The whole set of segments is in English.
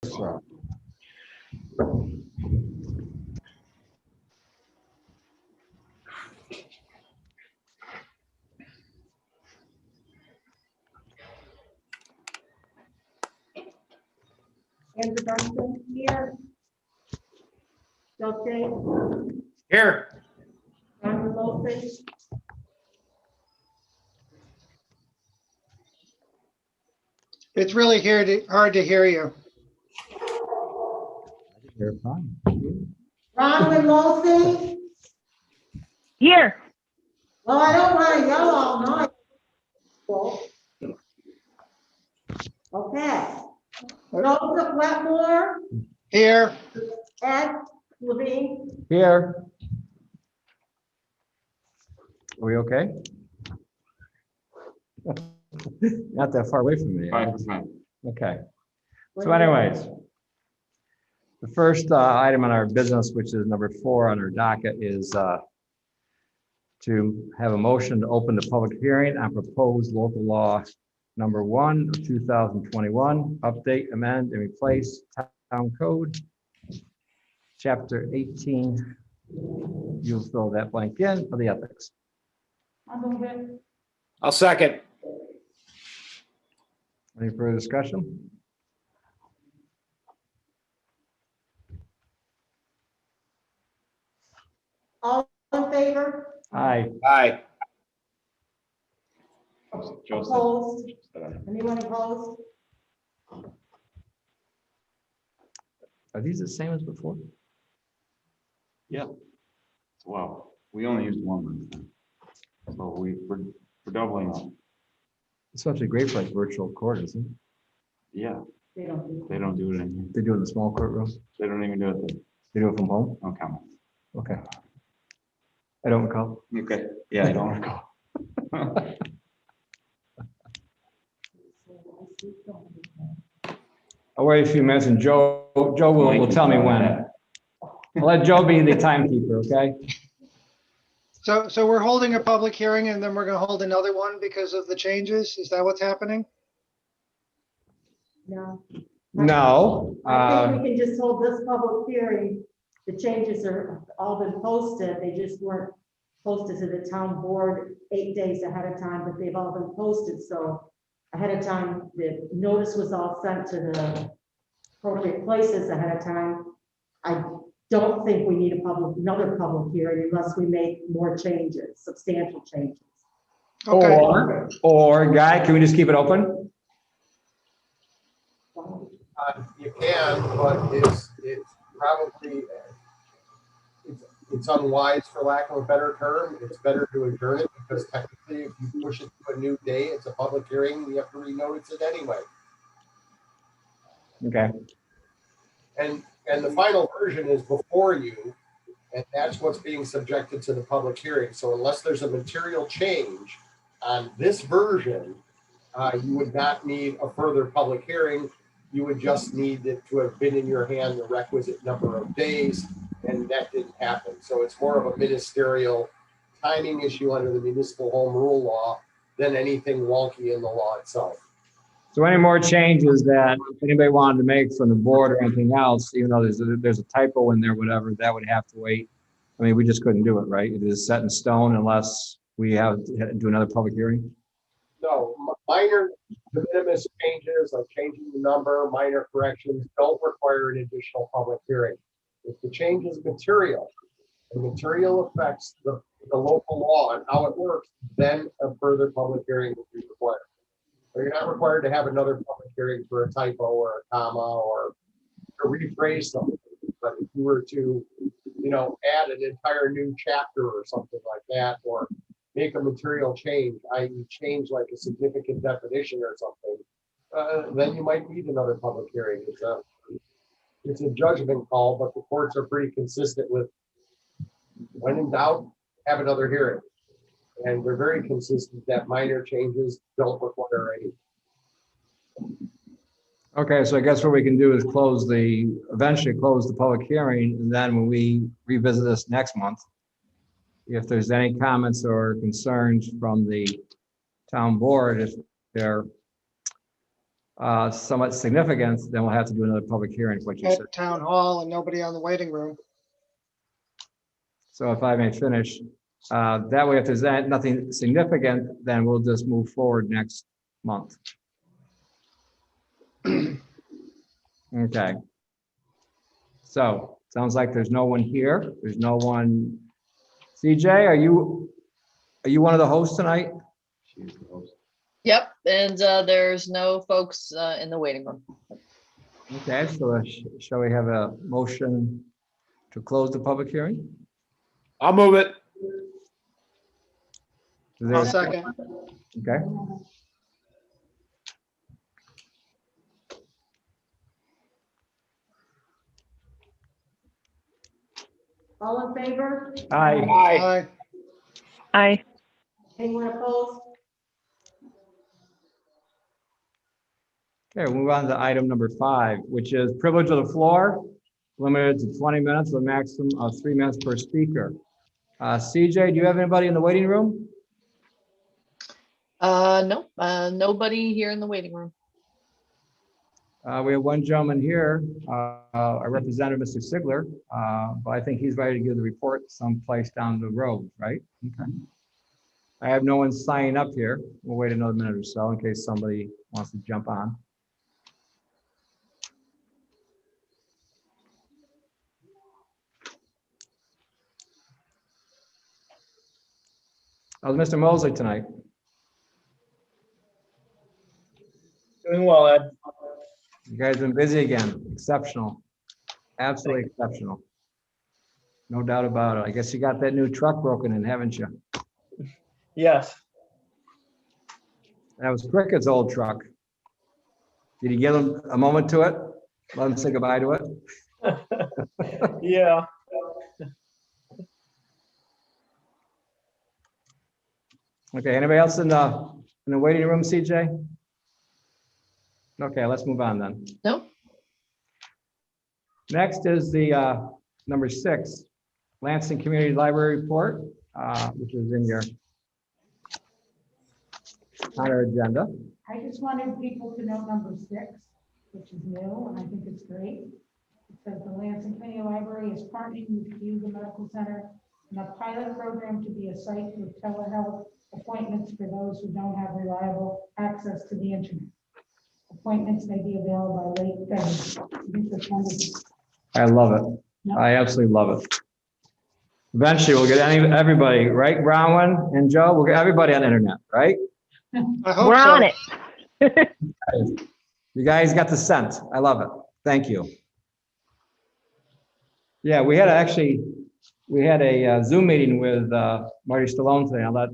Andrew Duncan here. Dante, Here. Ron Lopez, It's really hard to hear you. You're fine. Ron Lopez. Here. Well, I don't want to yell all night. Okay. Joseph Wetmore, Here, Ed Levine, Here. Are we okay? Not that far away from me. 5%. Okay. So anyways, the first item on our business, which is number 4 on our docket, is to have a motion to open the public hearing on proposed local law number 1 of 2021, update, amend, and replace town code, chapter 18. You'll fill that blank in for the ethics. I'll move it. I'll second. Any further discussion? All in favor? Aye. Aye. Opposed? Anyone opposed? Are these the same as before? Well, we only used one. So we're doubling up. It's actually great for like virtual court, isn't it? Yeah, They don't do they don't do it in here. They do it in the small courtroom. They don't even do it there. They do it from home. No comment. Okay. I don't recall. Okay. Yeah, I don't recall. I'll wait a few minutes and Joe will tell me when. I'll let Joe be the timekeeper, okay? so we're holding a public hearing and then we're gonna hold another one because of the changes? Is that what's happening? No. No. I think we can just hold this public hearing. The changes are all been posted. They just weren't posted to the town board 8 days ahead of time, but they've all been posted. So ahead of time, the notice was all sent to the appropriate places ahead of time. I don't think we need another public hearing unless we make more changes, substantial changes. Okay, Or Guy, can we just keep it open? You can, but it's probably, it's unwise, for lack of a better term. It's better to adjourn it because technically if you push it to a new day, it's a public hearing, you have to renotice it anyway. Okay. And the final version is before you, and that's what's being subjected to the public hearing. So unless there's a material change on this version, you would not need a further public hearing. You would just need it to have been in your hand the requisite number of days, and that didn't happen. So it's more of a ministerial timing issue under the municipal home rule law than anything wonky in the law itself. So any more changes that if anybody wanted to make from the board or anything else, even though there's a typo in there, whatever, that would have to wait. I mean, we just couldn't do it, right? It is set in stone unless we have to do another public hearing. No, minor de minimis changes like changing the number, minor corrections don't require an additional public hearing. If the change is material, and material affects the local law and how it works, then a further public hearing will be required. So you're not required to have another public hearing for a typo or a comma or to rephrase something. But if you were to, add an entire new chapter or something like that, or make a material change, i.e. change like a significant definition or something, then you might need another public hearing. It's a judgment call, but the courts are pretty consistent with when in doubt, have another hearing. And they're very consistent that minor changes don't require any. Okay, so I guess what we can do is eventually close the public hearing, and then when we revisit this next month, if there's any comments or concerns from the town board, if they're somewhat significant, then we'll have to do another public hearing, what you said. At town hall and nobody on the waiting room. So if I may finish, that way, if there's nothing significant, then we'll just move forward next month. Okay. So, sounds like there's no one here. There's no one. CJ, are you one of the hosts tonight? She's the host. Yep, and there's no folks in the waiting room. Okay, so shall we have a motion to close the public hearing? I'll move it. Is there- I'll second. Okay, All in favor? aye. Aye. Aye. Anyone opposed? Okay, we'll move on to item number 5, which is privilege of the floor, limited to 20 minutes with a maximum of 3 minutes per speaker. CJ, do you have anybody in the waiting room? No, nobody here in the waiting room. We have one gentleman here, a representative, Mr. Sigler, but I think he's ready to give the report someplace down the road, right? Okay. I have no one signing up here. We'll wait another minute or so in case somebody wants to jump on. How's Mr. Mosley tonight? Doing well, Ed. You guys been busy again. Exceptional. Absolutely exceptional. No doubt about it. I guess you got that new truck broken in, haven't you? Yes. That was Cricket's old truck. Did you give him a moment to it? Let him say goodbye to it? Yeah. Okay, anybody else in the waiting room, CJ? Okay, let's move on then. No? Next is the number 6, Lansing Community Library Report, which is in your on our agenda. I just wanted people to know number 6, which is new, and I think it's great. It says the Lansing Community Library is partnering with the Medical Center in a pilot program to be a site for telehealth appointments for those who don't have reliable access to the internet. Appointments may be available by late February. I love it. I absolutely love it. Eventually, we'll get everybody, right? Bronwyn and Joe, we'll get everybody on the internet, right? I hope We're so. on it. You guys got the scent. I love it. Thank you. Yeah, we had a Zoom meeting with Marty Stallone today. I'll let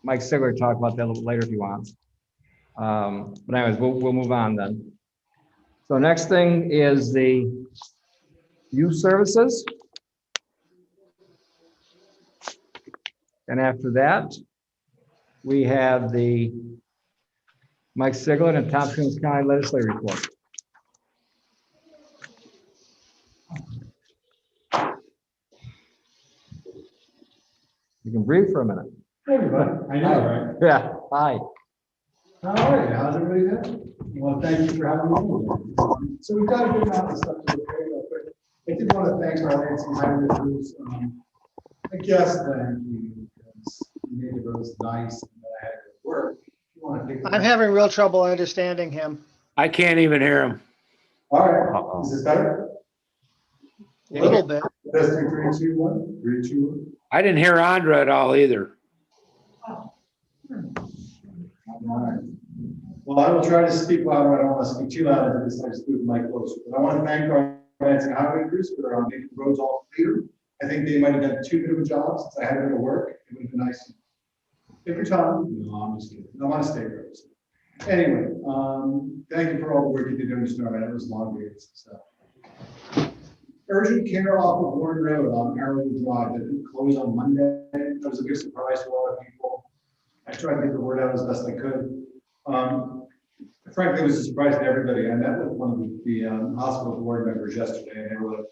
Mike Sigler talk about that a little later if he wants. But anyways, we'll move on then. So next thing is the youth services. And after that, we have the Mike Sigler and Tompkins County Legislative Report. You can breathe for a minute. Hey, everybody. I know, right? Yeah, hi. How are you? How's everybody doing? Well, thank you for having me. So we've got a good amount of stuff to look at real quick. I did want to thank our Lansing Highway crews. I guess thank you because you made the roads nice and that I had to work. If you want to take I'm having real trouble understanding him. I can't even hear him. All right. Is this better? A little bit. Testing 3, 2, 1. 3, 2, 1. I didn't hear Andra at all either. All right. Well, I will try to speak louder. I don't want to speak too loud into this. I just move the mic closer. But I want to thank our Lansing Highway crews for their making the roads all clear. I think they might have done too good of a job since I had to go to work. It would have been nice. Take your time. No, I'm just kidding. I want to stay roads. Anyway, thank you for all the work you did during the storm. I know it was long days and stuff. Urgent care off of Warren Road on Arrowwood Drive that didn't close on Monday. That was a big surprise to a lot of people. I tried to get the word out as best I could. Frankly, it was a surprise to everybody. I met with one of the hospital board members yesterday, and they were like,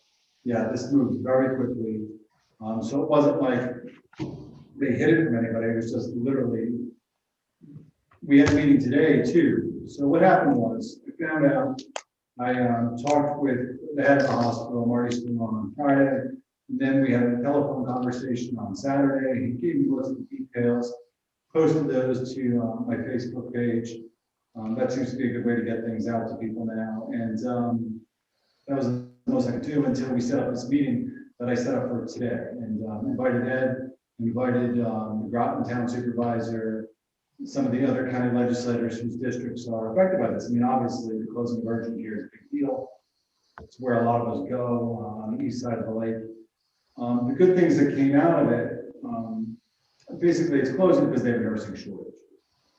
yeah, this moved very quickly. So it wasn't like they hid it from anybody. It was just literally, we had a meeting today too. So what happened was, I found out, I talked with the head of the hospital, Marty Stone, on Friday. And then we had a telephone conversation on Saturday. He gave me most of the details, posted those to my Facebook page. That seems to be a good way to get things out to people now. And that was the most I could do until we set up this meeting that I set up for today. And invited Ed, invited the Groton Town Supervisor, some of the other county legislators whose districts are affected by this. I mean, obviously, the closing of urgent care is a big deal. It's where a lot of us go on the east side of the lake. The good things that came out of it, basically it's closing because they have a nursing shortage.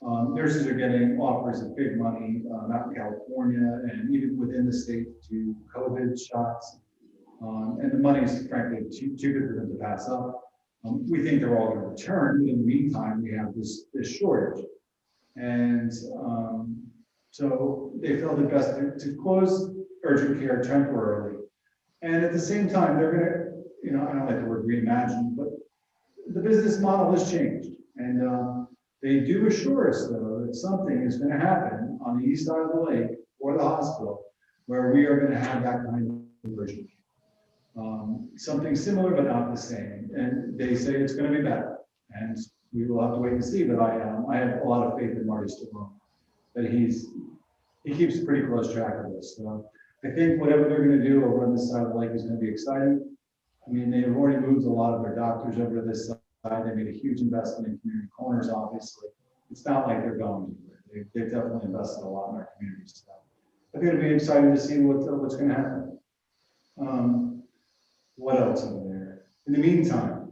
Nurses are getting offers of big money out in California and even within the state to do COVID shots. And the money is frankly too good for them to pass up. We think they're all going to return, but in the meantime, we have this shortage. And so they felt it best to close urgent care temporarily. And at the same time, they're going to, I don't like the word reimagine, but the business model has changed. And they do assure us, though, that something is going to happen on the east side of the lake or the hospital where we are going to have that kind of urgent care. Something similar, but not the same. And they say it's going to be better. And we will have to wait and see. But I have a lot of faith in Marty Stone that he keeps pretty close track of this. So I think whatever they're going to do over on this side of the lake is going to be exciting. I mean, they've already moved a lot of their doctors over to this side. They made a huge investment in community corners, obviously. It's not like they're going to. They've definitely invested a lot in our communities. So I think it'll be exciting to see what's going to happen. What else over there? In the meantime,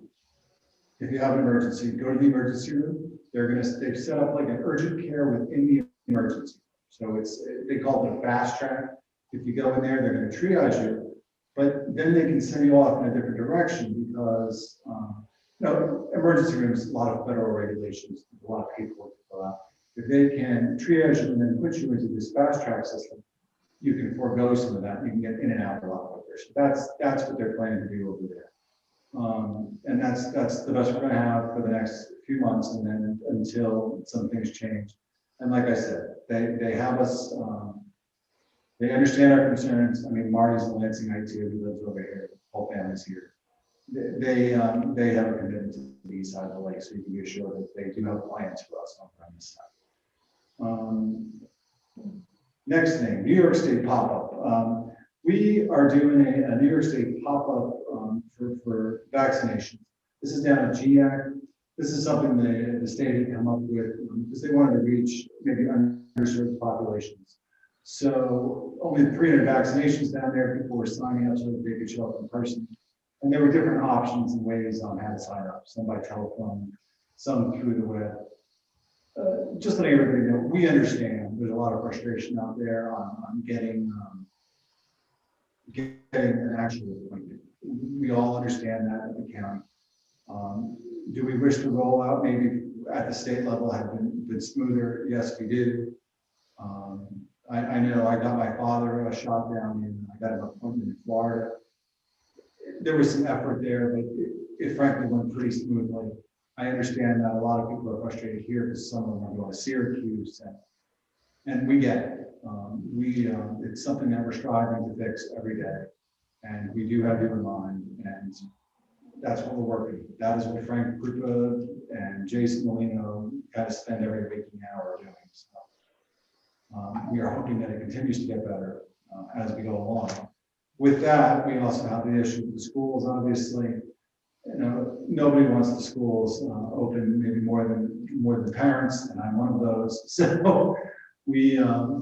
if you have an emergency, go to the emergency room. They've set up like an urgent care within the emergency. So they call it a fast track. If you go in there, they're going to triage you, but then they can send you off in a different direction because emergency rooms, a lot of federal regulations, a lot of paperwork to fill out. If they can triage you and then put you into this fast track system, you can forego some of that. You can get in and out a lot quicker. So that's what they're planning to do over there. And that's the best we're going to have for the next few months, and then until some things change. And like I said, they have us. They understand our concerns. I mean, Marty's in Lansing IT, who lives over here. Whole family's here. They have a commitment to the east side of the lake, so you can be assured that they do have plans for us on this side. Next thing, New York State pop-up. We are doing a New York State pop-up for vaccinations. This is down at GIAC. This is something the state had come up with because they wanted to reach maybe underserved populations. So only 300 vaccinations down there. People were signing up so that they could show up in person. And there were different options and ways on how to sign up, some by telephone, some through the web. Just letting everybody know, we understand there's a lot of frustration out there on getting an actual appointment. We all understand that at the county. Do we wish the rollout maybe at the state level had been smoother? Yes, we do. I know I got my father a shot down I got an appointment in Florida. There was some effort there, but it frankly went pretty smoothly. I understand that a lot of people are frustrated here because some of them are going to Syracuse, and we get it. It's something that we're striving to fix every day, and we do have you in mind, and that's what we're working with. That is what Frank Krupa and Jason Molino kind of spend every waking hour doing. So we are hoping that it continues to get better as we go along. With that, we also have the issue with the schools. Obviously, nobody wants the schools open, maybe more than parents, and I'm one of those. So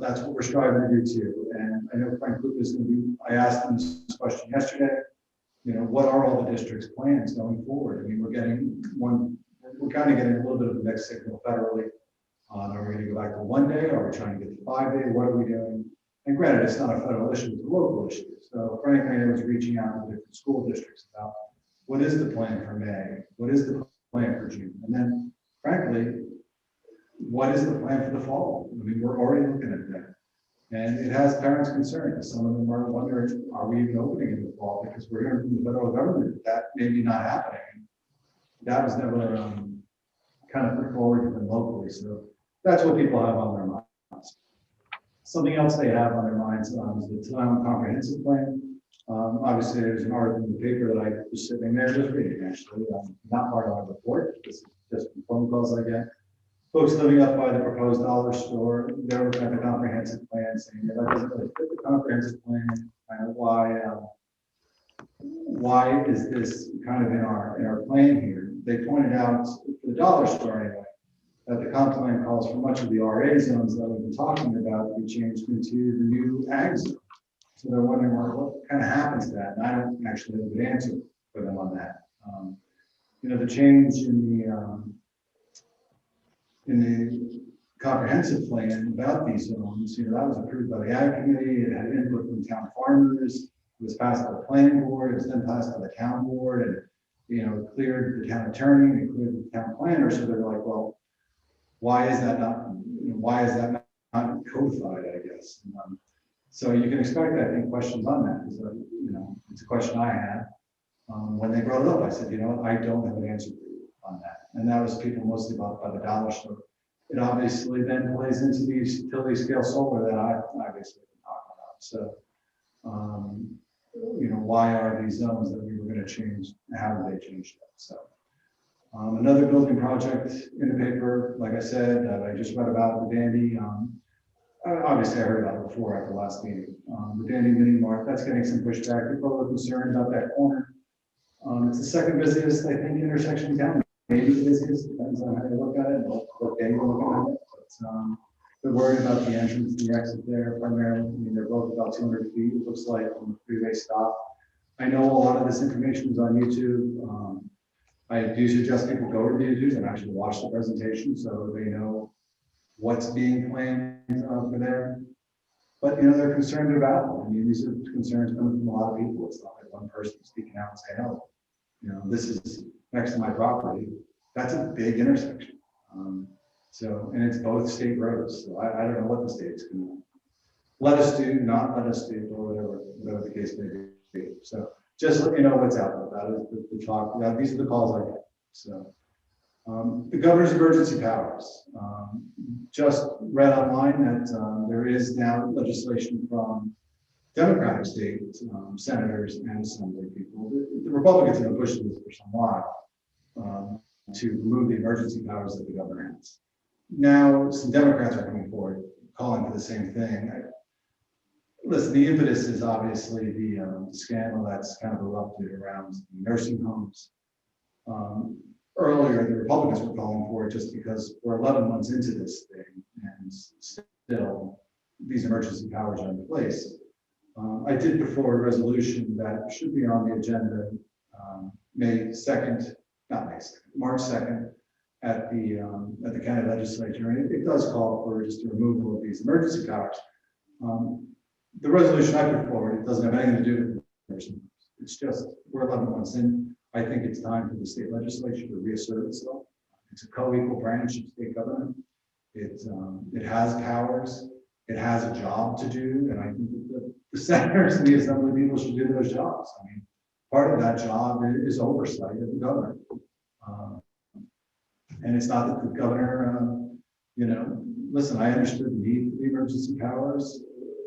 that's what we're striving to do too. And I know Frank Luke is going to be. I asked him this question yesterday. What are all the district's plans going forward? I mean, we're kind of getting a little bit of a mixed signal federally. Are we going to go back to 1 day? Are we trying to get to 5 day? What are we doing? And granted, it's not a federal issue; it's a local issue. So Frank, I know, is reaching out to different school districts about what is the plan for May? What is the plan for June? And then, frankly, what is the plan for the fall? I mean, we're already looking at that. And it has parents concerned. Some of them are wondering, are we even opening in the fall? Because we're hearing from the federal government that may be not happening. That was never kind of put forward to them locally. So that's what people have on their minds. Something else they have on their minds is the town comprehensive plan. Obviously, there's an article in the paper that I was sitting there just reading, actually, not part of our report. This is just phone calls I get. Folks living up by the proposed dollar store, they're looking at the comprehensive plan, saying, yeah, that doesn't really fit the comprehensive plan. Why is this kind of in our plan here? They pointed out for the dollar store anyway, that the comp plan calls for much of the RA zones that we've been talking about to be changed into the new ag zone. So they're wondering what kind of happens to that, and I don't actually have a good answer for them on that. The change in the comprehensive plan about these zones, that was approved by the ag committee. It had input from town farmers. It was passed by the planning board. It was then passed by the town board, and it cleared the town attorney. It cleared the town planner. So they're like, well, why is that not codified? I guess. So you can expect, I think, questions on that. Because, it's a question I had when they brought it up. I said, I don't have an answer for you on that. And that was people mostly by the dollar store. It obviously then plays into the utility scale solar that I obviously been talking about. So, why are these zones that we were going to change? How did they change that? So, another building project in the paper, like I said, that I just read about the Dandy. Obviously, I heard about it before at the last meeting. The Dandy Mini Mart, that's getting some pushback. People are concerned about that corner. It's the second busiest, I think, intersection in town. Maybe the busiest, depends on how you look at it, what day you're looking at it. But they're worried about the entrance, the exit there primarily. They're both about 200 feet, it looks like, from the freeway stop. I know a lot of this information is on YouTube. I do suggest people go to the YouTube and actually watch the presentation so they know what's being planned for there. But, they're concerned about it. These are concerns coming from a lot of people. It's not like one person speaking out and saying, oh, this is next to my property. That's a big intersection. And it's both state roads. So I don't know what the state's going to let us do, not let us do, or whatever the case may be. So just let you know what's out there. That is the talk. These are the calls I get. So the governor's emergency powers. Just read online that there is now legislation from Democratic state senators and assembly people. The Republicans have been pushing this for some while to remove the emergency powers that the governor has. Now, some Democrats are coming forward, calling for the same thing. Listen, the impetus is obviously the scandal that's kind of erupted around nursing homes. Earlier, the Republicans were calling for it just because we're 11 months into this thing, and still these emergency powers are in place. I did put forward a resolution that should be on the agenda March 2nd at the county legislature, and it does call for just the removal of these emergency powers. The resolution I put forward, it doesn't have anything to do with the nursing homes. It's just we're 11 months in. I think it's time for the state legislature to reassert itself. It's a co-equal branch of state government. It has powers. It has a job to do, and I think that the senators and the assembly people should do those jobs. Part of that job is oversight of the governor. And it's not that the governor, listen, I understood the need for the emergency powers,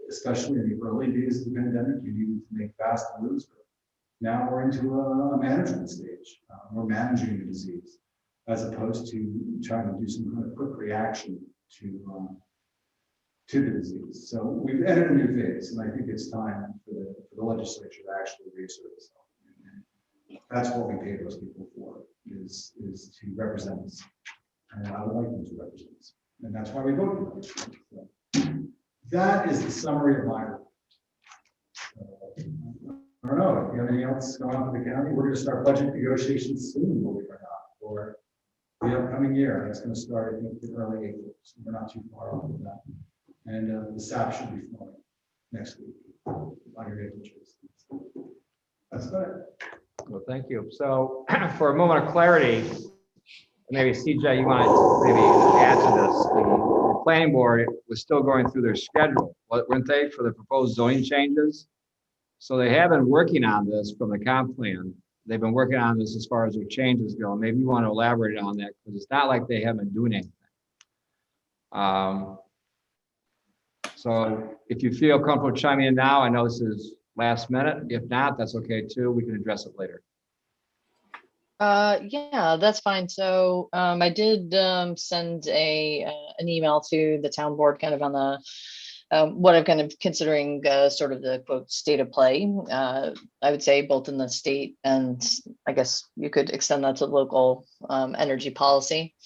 especially in the early days of the pandemic. You needed to make fast moves, but now we're into a management stage. We're managing the disease as opposed to trying to do some kind of quick reaction to the disease. So we've entered a new phase, and I think it's time for the legislature to actually reassert itself. And that's what we pay those people for, is to represent us. And I would like them to represent us. And that's why we voted. So that is the summary of my report. I don't know if you have anything else going on for the county. We're going to start budget negotiations soon, believe it or not, for the upcoming year. And it's going to start in early April, so we're not too far off of that. And the SAP should be flowing next week on your April choice. That's about it. Well, thank you. So for a moment of clarity, maybe CJ, you want to maybe add to this. The planning board was still going through their schedule, weren't they, for the proposed zoning changes? So they have been working on this from the comp plan. They've been working on this as far as their changes go. Maybe you want to elaborate on that, because it's not like they haven't been doing anything. So So if you feel comfortable chiming in now, I know this is last minute. If not, that's okay too. We can address it later. Yeah, that's fine. So, I did, send an email to the town board kind of on the, what I'm kind of considering, sort of the quote state of play. I would say both in the state and I guess you could extend that to local, energy policy.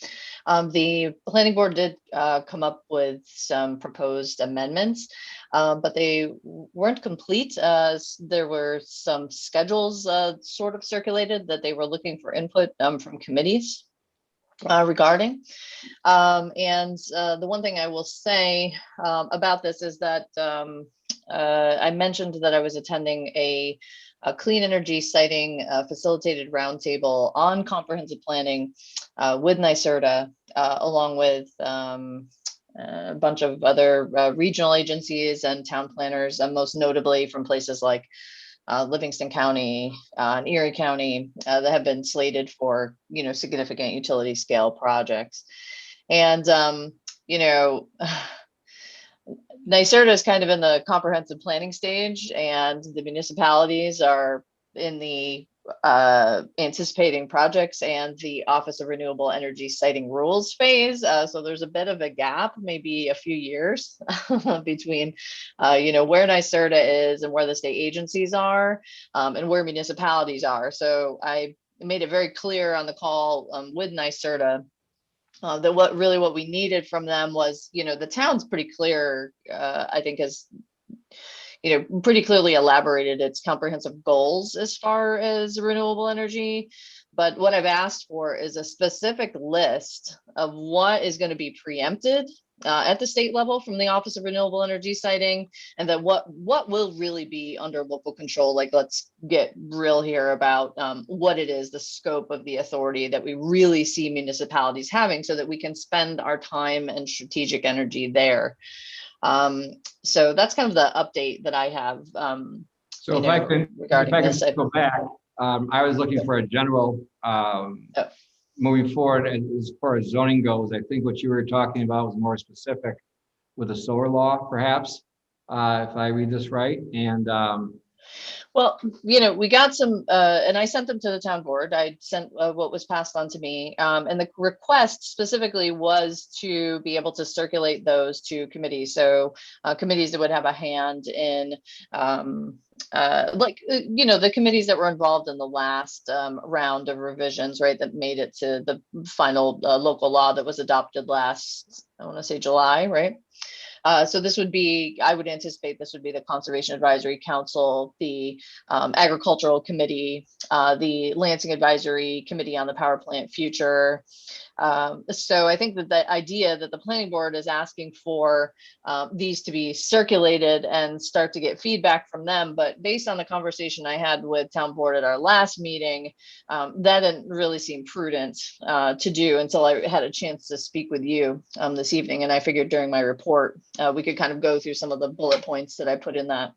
The planning board did come up with some proposed amendments, but they weren't complete. There were some schedules sort of circulated that they were looking for input from committees regarding. And the one thing I will say about this is that I mentioned that I was attending a clean energy siting facilitated roundtable on comprehensive planning with NYSERDA, along with a bunch of other regional agencies and town planners, and most notably from places like Livingston County and Erie County that have been slated for, significant utility scale projects. And, NYSERDA is kind of in the comprehensive planning stage, and the municipalities are in the anticipating projects and the Office of Renewable Energy siting rules phase. So there's a bit of a gap, maybe a few years between, where NYSERDA is and where the state agencies are, and where municipalities are. So I made it very clear on the call with NYSERDA that what we needed from them was, the town's pretty clear, I think has, pretty clearly elaborated its comprehensive goals as far as renewable energy. But what I've asked for is a specific list of what is going to be preempted at the state level from the Office of Renewable Energy siting, and then what will really be under local control. Like, let's get real here about what it is, the scope of the authority that we really see municipalities having, so that we can spend our time and strategic energy there. So that's kind of the update that I have. So if I can go back, I was looking for a general moving forward, and as far as zoning goes, I think what you were talking about was more specific with the solar law, perhaps, if I read this right. And well, we got some, and I sent them to the town board. I sent what was passed on to me. And the request specifically was to be able to circulate those to committees. So committees that would have a hand in, the committees that were involved in the last round of revisions, right, that made it to the final local law that was adopted last, I want to say July, right? So this would be, I would anticipate this would be the Conservation Advisory Council, the Agricultural Committee, the Lansing Advisory Committee on the Power Plant Future. So I think that the idea that the planning board is asking for these to be circulated and start to get feedback from them, but based on the conversation I had with town board at our last meeting, that didn't really seem prudent to do until I had a chance to speak with you this evening. And I figured during my report, we could kind of go through some of the bullet points that I put in that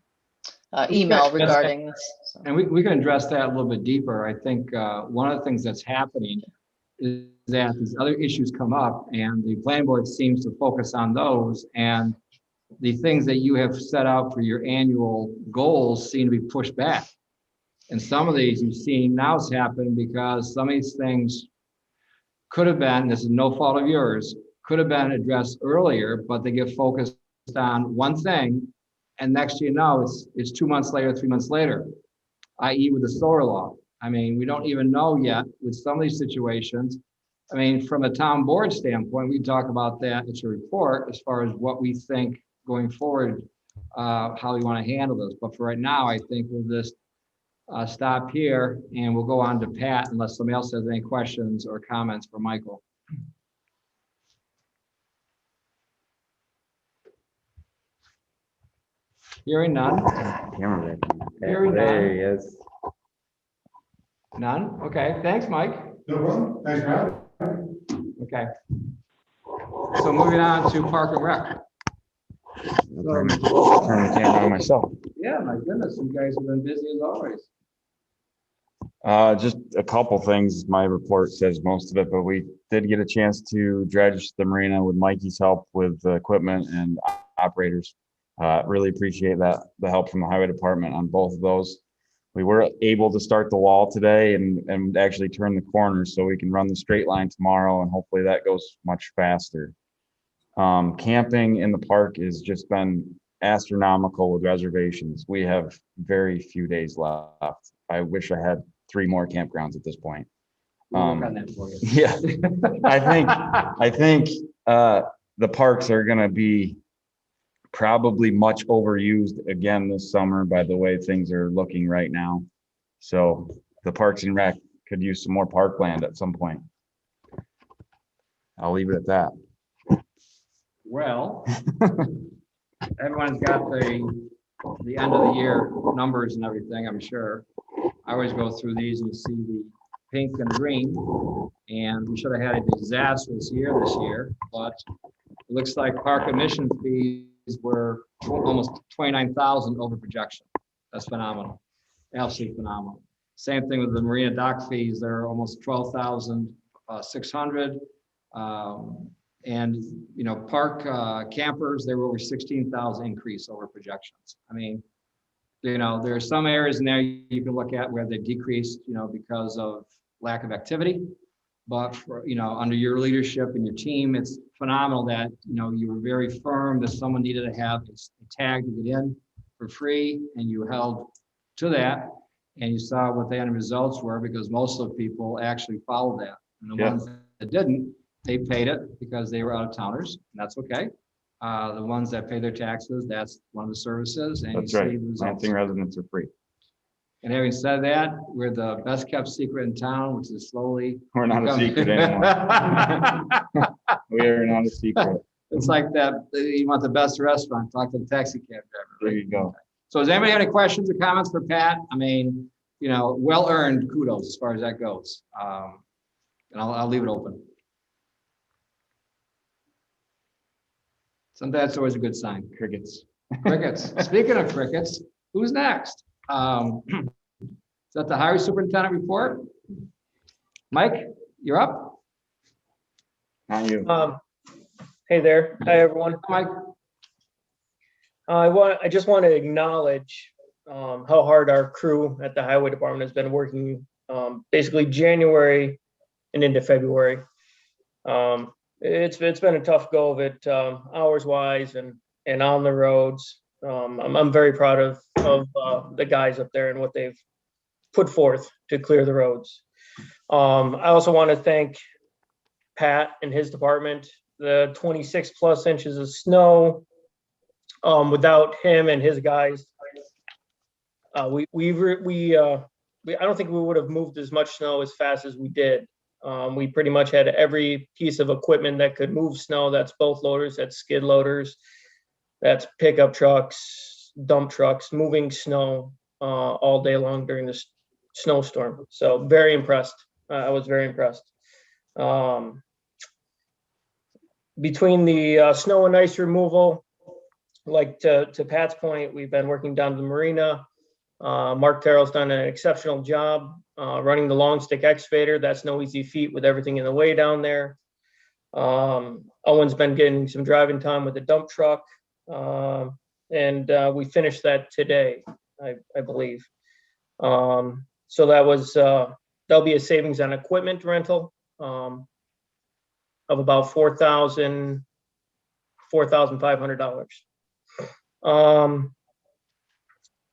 email regarding this. So. And we can address that a little bit deeper. I think one of the things that's happening is that these other issues come up, and the planning board seems to focus on those, and the things that you have set out for your annual goals seem to be pushed back. And some of these you've seen now has happened because some of these things could have been, this is no fault of yours, could have been addressed earlier, but they get focused on one thing, and next you know, it's 2 months later, 3 months later, i.e. with the solar law. I mean, we don't even know yet with some of these situations. I mean, from a town board standpoint, we talk about that. It's a report as far as what we think going forward, how we want to handle this. But for right now, I think we'll just stop here and we'll go on to Pat unless somebody else has any questions or comments for Michael. Hearing none. Hearing none. There he is. None? Okay, thanks, Mike. No problem. Thanks, Rob. Okay. So moving on to Park and Rec. Turn the camera on myself. Yeah, my goodness, you guys have been busy as always. Just a couple things. My report says most of it, but we did get a chance to dredge the marina with Mikey's help with the equipment and operators. Really appreciate that, the help from the highway department on both of those. We were able to start the wall today and actually turn the corner so we can run the straight line tomorrow, and hopefully that goes much faster. Camping in the park has just been astronomical with reservations. We have very few days left. I wish I had 3 more campgrounds at this point. We'll work on that for you. Yeah, I think the parks are gonna be probably much overused again this summer by the way things are looking right now. So the Parks and Rec could use some more parkland at some point. I'll leave it at that. Well, everyone's got the end of the year numbers and everything, I'm sure. I always go through these and see the pink and green, and we should have had a disastrous year this year, but it looks like park admission fees were almost 29,000 over projection. That's phenomenal, absolutely phenomenal. Same thing with the marina dock fees. They're almost 12,600. And you know, park campers, they were over 16,000 increase over projections. I mean, you know, there are some areas in there you can look at where they decreased, you know, because of lack of activity. But for, you know, under your leadership and your team, it's phenomenal that, you know, you were very firm that someone needed to have a tag to get in for free, and you held to that, and you saw what the end results were, because most of the people actually followed that. And the ones that didn't, they paid it because they were out of towners, and that's okay. The ones that pay their taxes, that's one of the services, and That's you right. see the results. Lansing residents are free. And having said that, we're the best kept secret in town, which is slowly. We're not a becoming- secret anymore. We are not a secret. It's like that, you want the best restaurant, talk to the taxi cab driver. There right? you go. So does anybody have any questions or comments for Pat? I mean, you know, well-earned kudos as far as that goes. And I'll leave it open. Sometimes that's always a good sign. Crickets. Crickets. Speaking of crickets, who's next? Is that the highway superintendent report? Mike, you're up. Not you. Hey there. Hi, everyone. Mike. I just want to acknowledge how hard our crew at the highway department has been working, basically January and into February. It's been a tough go of it, hours wise and on the roads. I'm very proud of the guys up there and what they've put forth to clear the roads. I also want to thank Pat and his department. The 26 plus inches of snow, without him and his guys, I don't think we would have moved as much snow as fast as we did. We pretty much had every piece of equipment that could move snow. That's both loaders, that's skid loaders, that's pickup trucks, dump trucks, moving snow all day long during this snowstorm. So very impressed. I was very impressed. Between the snow and ice removal, like to Pat's point, we've been working down to the marina. Mark Terrell's done an exceptional job running the long stick excavator. That's no easy feat with everything in the way down there. Owen's been getting some driving time with the dump truck. And we finished that today, I believe. So that was, there'll be a savings on equipment rental of about $4,500.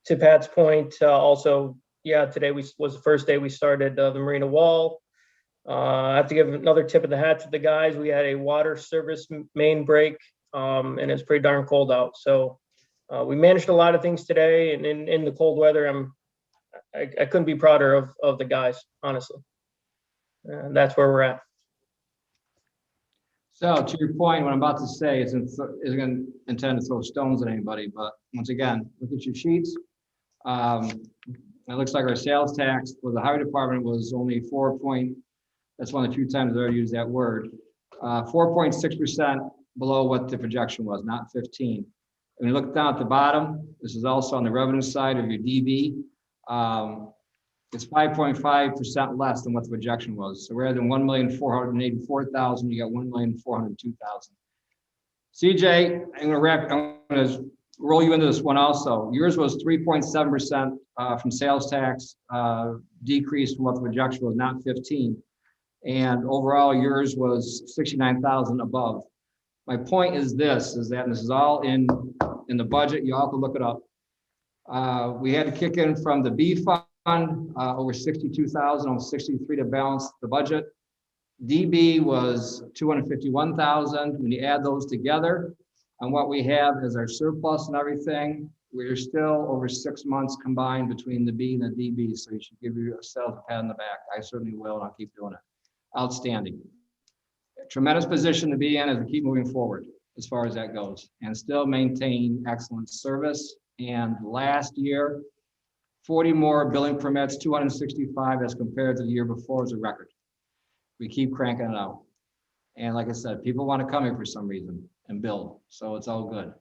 To Pat's point, also, yeah, today was the first day we started the marina wall. I have to give another tip of the hat to the guys. We had a water service main break, and it's pretty darn cold out. So we managed a lot of things today, and in the cold weather, I couldn't be prouder of the guys, honestly. That's where we're at. So to your point, what I'm about to say isn't going to intend to throw stones at anybody, but once again, look at your sheets. It looks like our sales tax for the highway department was only that's one of the few times I've ever used that word, 4.6% below what the projection was, not 15. When you look down at the bottom, this is also on the revenue side of your DB. It's 5.5% less than what the projection was. So rather than 1,484,000, you got 1,402,000. CJ, I'm going to roll you into this one also. Yours was 3.7% from sales tax, decreased from what the projection was, not 15. And overall, yours was 69,000 above. My point is this, is that, and this is all in the budget, you all can look it up. We had to kick in from the B fund, over 62,000, almost 63 to balance the budget. DB was 251,000. When you add those together, and what we have is our surplus and everything, we're still over 6 months combined between the B and the DB. So you should give yourself a pat on the back. I certainly will, and I'll keep doing it. Outstanding. Tremendous position to be in as we keep moving forward as far as that goes, and still maintain excellent service. And last year, 40 more billing permits, 265 as compared to the year before is a record. We keep cranking it out. And like I said, people want to come here for some reason and build, so it's all good.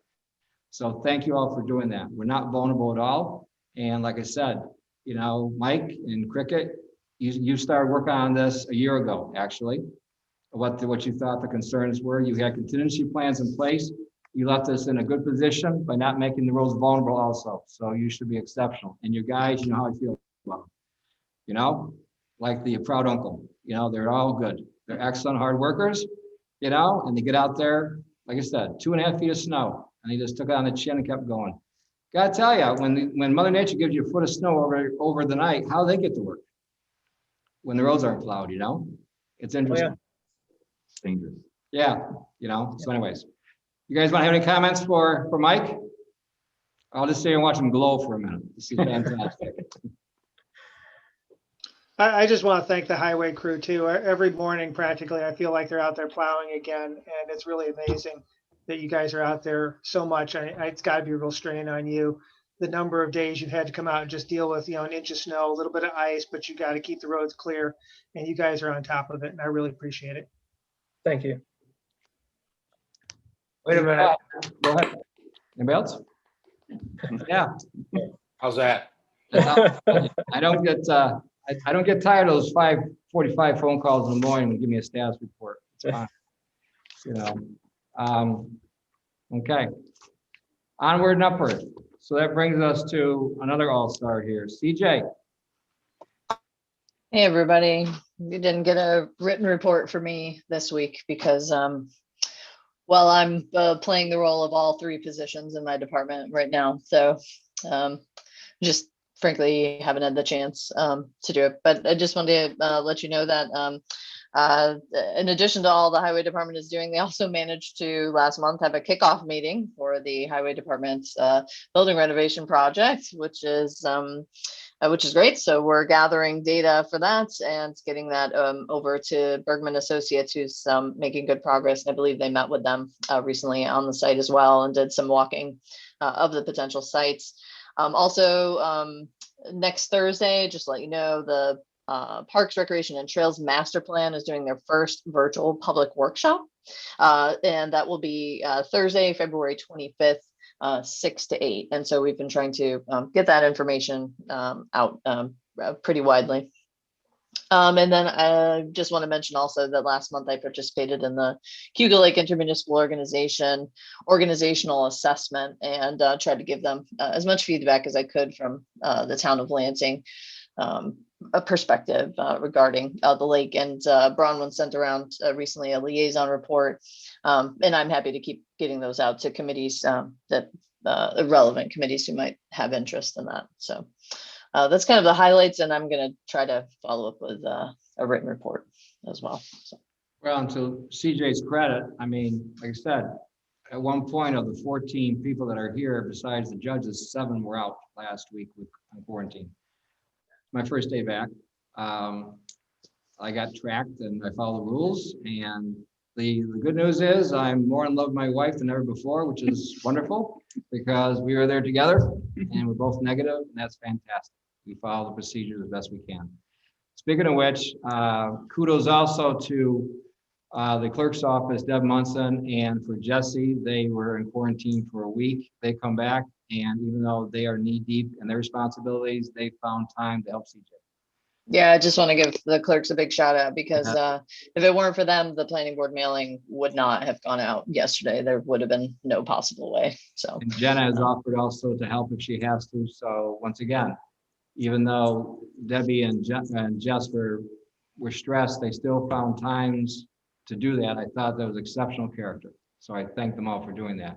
So thank you all for doing that. We're not vulnerable at all. And like I said, you know, Mike and Cricket, you started working on this a year ago, actually. What you thought the concerns were. You had contingency plans in place. You left us in a good position by not making the roads vulnerable also. So you should be exceptional. And you guys, you know how I feel about them. You know, like the proud uncle, you know, they're all good. They're excellent hard workers, you know, and they get out there, like I said, 2.5 feet of snow, and he just took it on the chin and kept going. Gotta tell you, when Mother Nature gives you a foot of snow over the night, how do they get to work? When the roads aren't plowed, you know? It's interesting. It's dangerous. Yeah, you know, so anyways. You guys want to have any comments for Mike? I'll just stay and watch him glow for a minute. This is fantastic. I just want to thank the highway crew too. Every morning, practically, I feel like they're out there plowing again, and it's really amazing that you guys are out there so much. It's got to be a real strain on you. The number of days you've had to come out and just deal with, you know, an inch of snow, a little bit of ice, but you got to keep the roads clear, and you guys are on top of it, and I really appreciate it. Thank you. Wait a minute. Go ahead. Anybody else? Yeah. How's that? I don't get tired of those 5:45 phone calls in the morning and give me a status report. It's fine. You know. Okay. Onward and upward. So that brings us to another all-star here, CJ. Hey, everybody. You didn't get a written report for me this week because, well, I'm playing the role of all three positions in my department right now. So just frankly, haven't had the chance to do it. But I just wanted to let you know that in addition to all the highway department is doing, they also managed to last month have a kickoff meeting for the highway department's building renovation project, which is great. So we're gathering data for that and getting that over to Bergman Associates, who's making good progress. I believe they met with them recently on the site as well and did some walking of the potential sites. Also, next Thursday, just to let you know, the Parks, Recreation, and Trails Master Plan is doing their first virtual public workshop. And that will be Thursday, February 25th. 6 to 8. And so we've been trying to get that information out pretty widely. And then I just want to mention also that last month I participated in the Cuba Lake Intermunicipal organizational assessment and tried to give them as much feedback as I could from the town of Lansing, a perspective regarding the lake. And Bronwyn sent around recently a liaison report. And I'm happy to keep getting those out to committees relevant committees who might have interest in that. So that's kind of the highlights, and I'm going to try to follow up with a written report as well. So. Well, and to CJ's credit, I mean, like I said, at one point of the 14 people that are here, besides the judges, 7 were out last week on quarantine. My first day back, I got tracked and I followed the rules, and the good news is I'm more in love with my wife than ever before, which is wonderful because we were there together and we're both negative, and that's fantastic. We follow the procedures as best we can. Speaking of which, kudos also to the clerk's office, Deb Munson, and for Jesse. They were in quarantine for a week. They come back, and even though they are knee deep in their responsibilities, they found time to help CJ. Yeah, I just want to give the clerks a big shout out because if it weren't for them, the planning board mailing would not have gone out yesterday. There would have been no possible way. So, And Jenna has offered also to help if she has to. So once again, even though Debbie and Jess were stressed, they still found times to do that. I thought that was exceptional character. So I thank them all for doing that.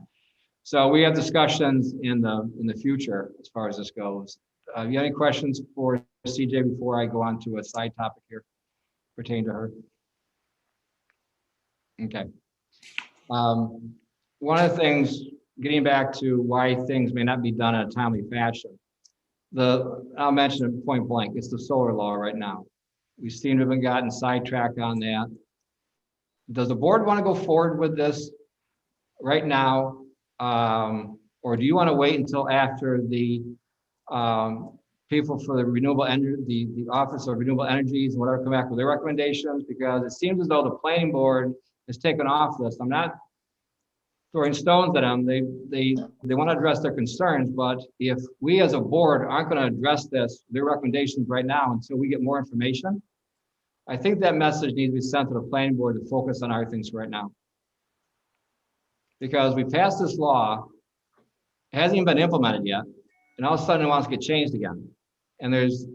So we have discussions in the future as far as this goes. You have any questions for CJ before I go on to a side topic here pertaining to her? Okay. One of the things, getting back to why things may not be done in a timely fashion, I'll mention it point blank, it's the solar law right now. We seem to have gotten sidetracked on that. Does the board want to go forward with this right now? Or do you want to wait until after the people for the renewable energy, the Office of Renewable Energies, whatever, come back with their recommendations? Because it seems as though the planning board has taken off this. I'm not throwing stones at them. They want to address their concerns, but if we as a board aren't going to address their recommendations right now until we get more information, I think that message needs to be sent to the planning board to focus on our things right now. Because we passed this law, it hasn't even been implemented yet, and all of a sudden it wants to get changed again. And there's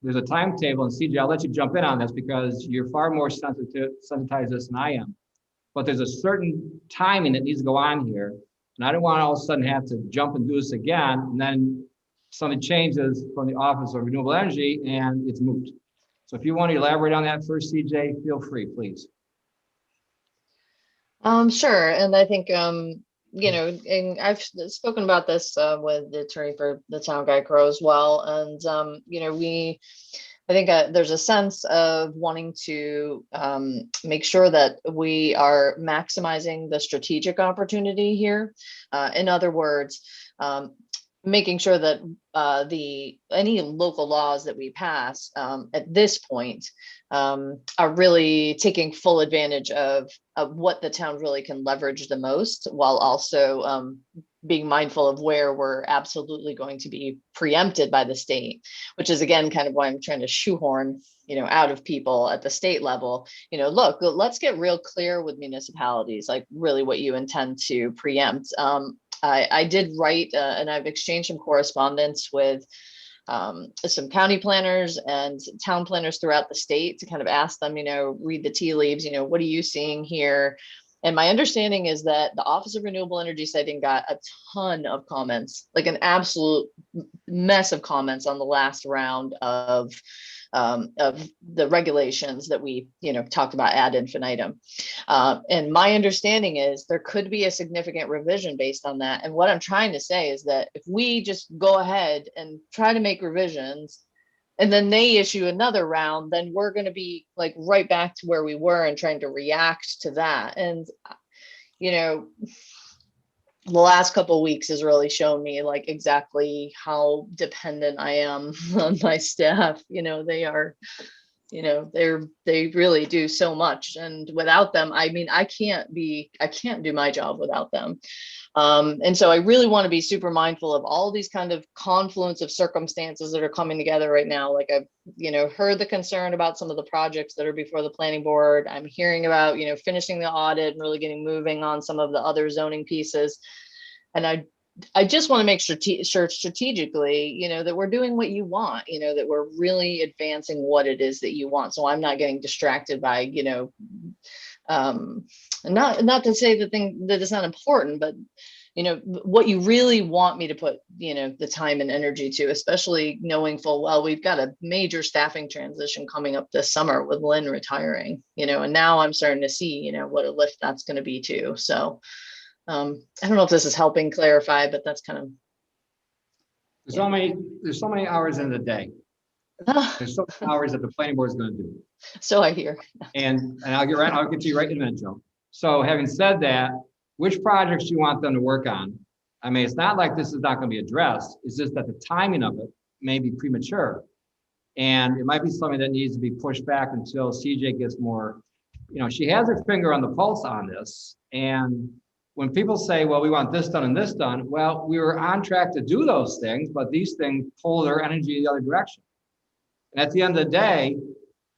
a timetable, and CJ, I'll let you jump in on this because you're far more sensitized to this than I am. But there's a certain timing that needs to go on here. And I don't want to all of a sudden have to jump and do this again, and then something changes from the Office of Renewable Energy and it's moot. So if you want to elaborate on that first, CJ, feel free, please. Sure. And I think, and I've spoken about this with the attorney for the town, Guy Crow, as well. And, I think there's a sense of wanting to make sure that we are maximizing the strategic opportunity here. In other words, making sure that any local laws that we pass at this point are really taking full advantage of what the town really can leverage the most, while also being mindful of where we're absolutely going to be preempted by the state, which is again kind of why I'm trying to shoehorn out of people at the state level. Look, let's get real clear with municipalities, like really what you intend to preempt. I did write and I've exchanged some correspondence with some county planners and town planners throughout the state to kind of ask them, read the tea leaves, what are you seeing here? And my understanding is that the Office of Renewable Energy Siting got a ton of comments, like an absolute mess of comments on the last round of the regulations that we, talked about ad infinitum. And my understanding is there could be a significant revision based on that. And what I'm trying to say is that if we just go ahead and try to make revisions and then they issue another round, then we're going to be like right back to where we were and trying to react to that. And, the last couple of weeks has really shown me like exactly how dependent I am on my staff. They are, they really do so much. And without them, I can't do my job without them. And so I really want to be super mindful of all these kind of confluence of circumstances that are coming together right now. Like I've, heard the concern about some of the projects that are before the planning board. I'm hearing about, finishing the audit and really getting moving on some of the other zoning pieces. And I just want to make sure strategically, that we're doing what you want, that we're really advancing what it is that you want. So I'm not getting distracted by, not to say the thing that is not important, but what you really want me to put, the time and energy to, especially knowing full well, we've got a major staffing transition coming up this summer with Lynn retiring, and now I'm starting to see, what a lift that's going to be too. So I don't know if this is helping clarify, but that's kind of. There's so many hours in the day. There's so many hours that the planning board is going to do. So I hear. And I'll get to you right in a minute, Joe. So having said that, which projects do you want them to work on? I mean, it's not like this is not going to be addressed. It's just that the timing of it may be premature. And it might be something that needs to be pushed back until CJ gets more, she has her finger on the pulse on this. And when people say, well, we want this done and this done, well, we were on track to do those things, but these things pull their energy the other direction. And at the end of the day,